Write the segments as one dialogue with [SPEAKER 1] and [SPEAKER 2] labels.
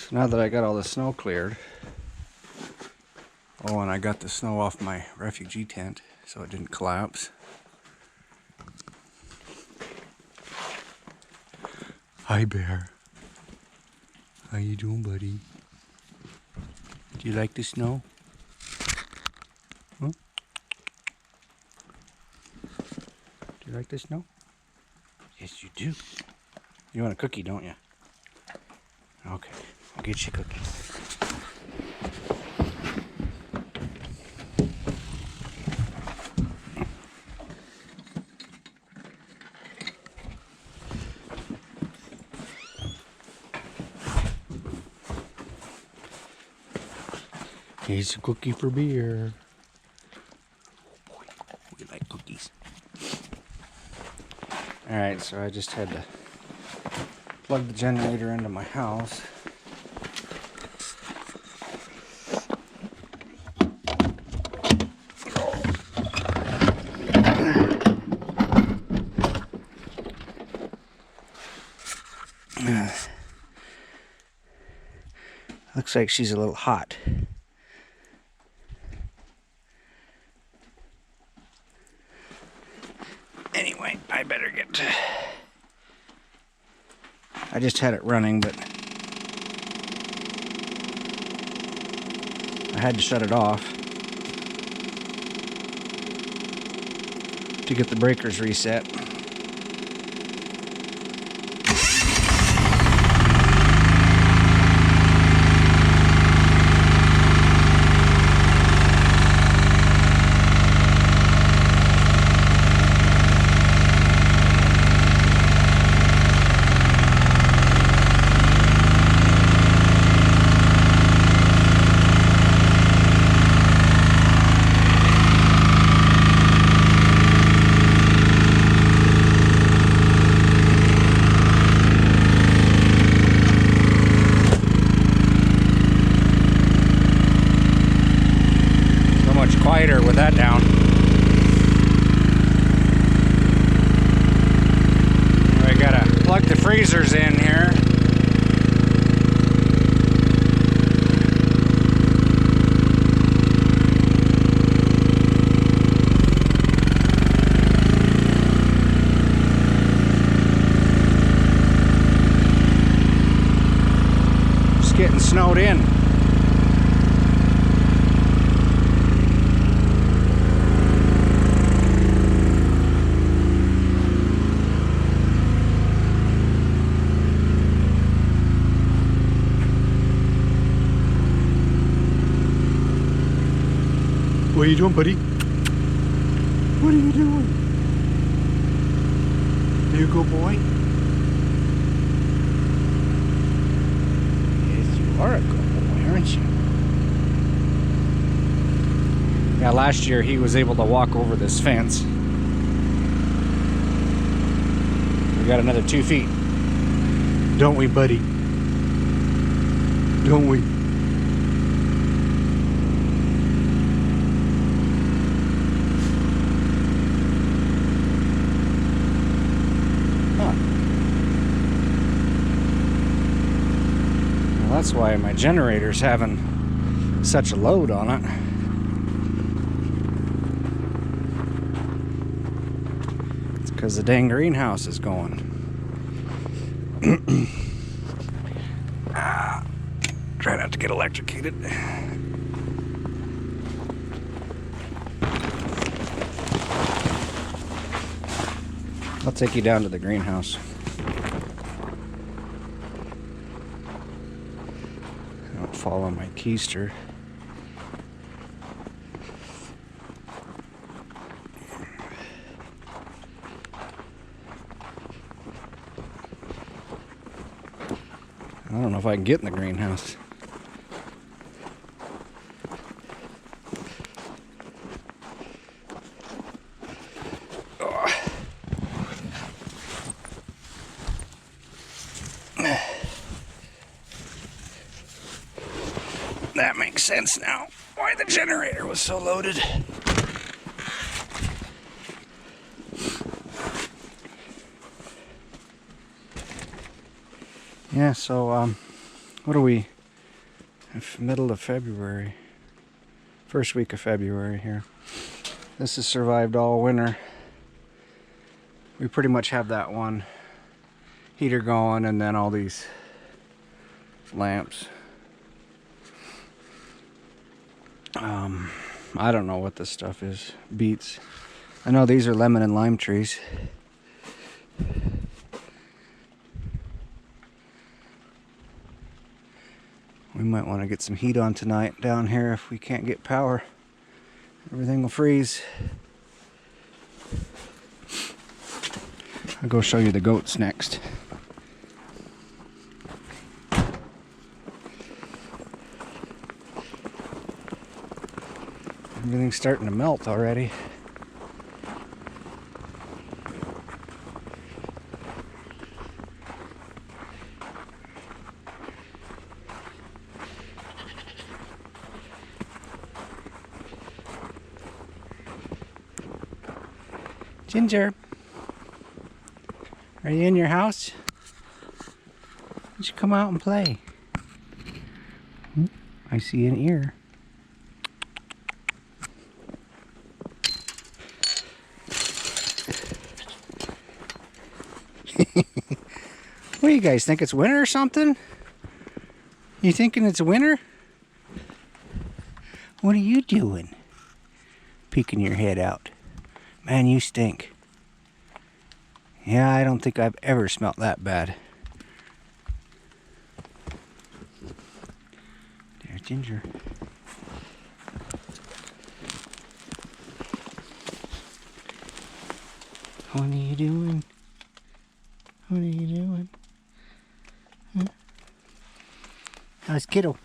[SPEAKER 1] So now that I got all the snow cleared, oh, and I got the snow off my refugee tent so it didn't collapse. Hi, Bear. How you doing, buddy? Do you like the snow? Huh? Do you like the snow? Yes, you do. You want a cookie, don't you? Okay, I'll get you cookies. Here's a cookie for Beer. We like cookies. Alright, so I just had to plug the generator into my house. Looks like she's a little hot. Anyway, I better get to... I just had it running, but I had to shut it off to get the breakers reset. Quieter with that down. I gotta plug the freezers in here. Just getting snowed in. What are you doing, buddy? What are you doing? Are you a good boy? Yes, you are a good boy, aren't you? Yeah, last year he was able to walk over this fence. We got another 2 feet. Don't we, buddy? Don't we? That's why my generator's having such a load on it. It's because the dang greenhouse is going. Try not to get electrocuted. I'll take you down to the greenhouse. Follow my keister. I don't know if I can get in the greenhouse. That makes sense now, why the generator was so loaded. Yeah, so what are we Middle of February. First week of February here. This has survived all winter. We pretty much have that one heater going and then all these lamps. I don't know what this stuff is. Beets. I know these are lemon and lime trees. We might want to get some heat on tonight down here if we can't get power. Everything will freeze. I'll go show you the goats next. Everything's starting to melt already. Ginger, are you in your house? Why don't you come out and play? I see an ear. What do you guys think, it's winter or something? You thinking it's winter? What are you doing? Peeking your head out. Man, you stink. Yeah, I don't think I've ever smelt that bad. There's Ginger. What are you doing? What are you doing? Huh? How's Kiddo?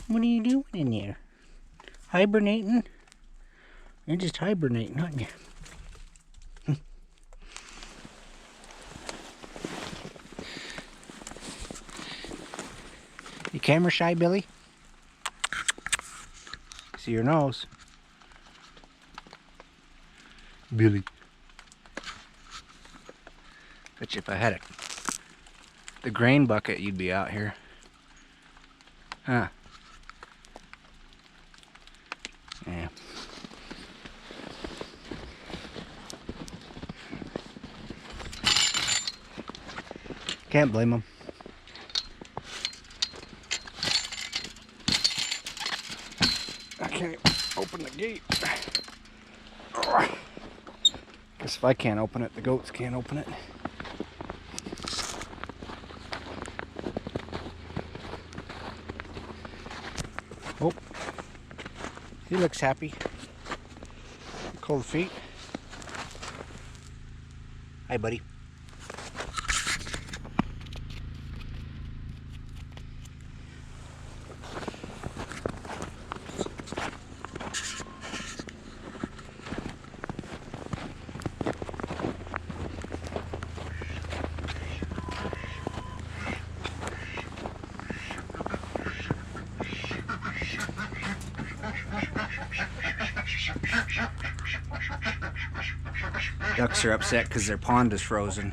[SPEAKER 1] What are you doing in there? Hibernating? You're just hibernating, aren't you? You camera shy, Billy? See your nose. Billy. Bet you if I had the grain bucket, you'd be out here. Huh? Yeah. Can't blame them. I can't open the gate. Guess if I can't open it, the goats can't open it. Oh, he looks happy. Cold feet. Hi, buddy. Ducks are upset because their pond is frozen.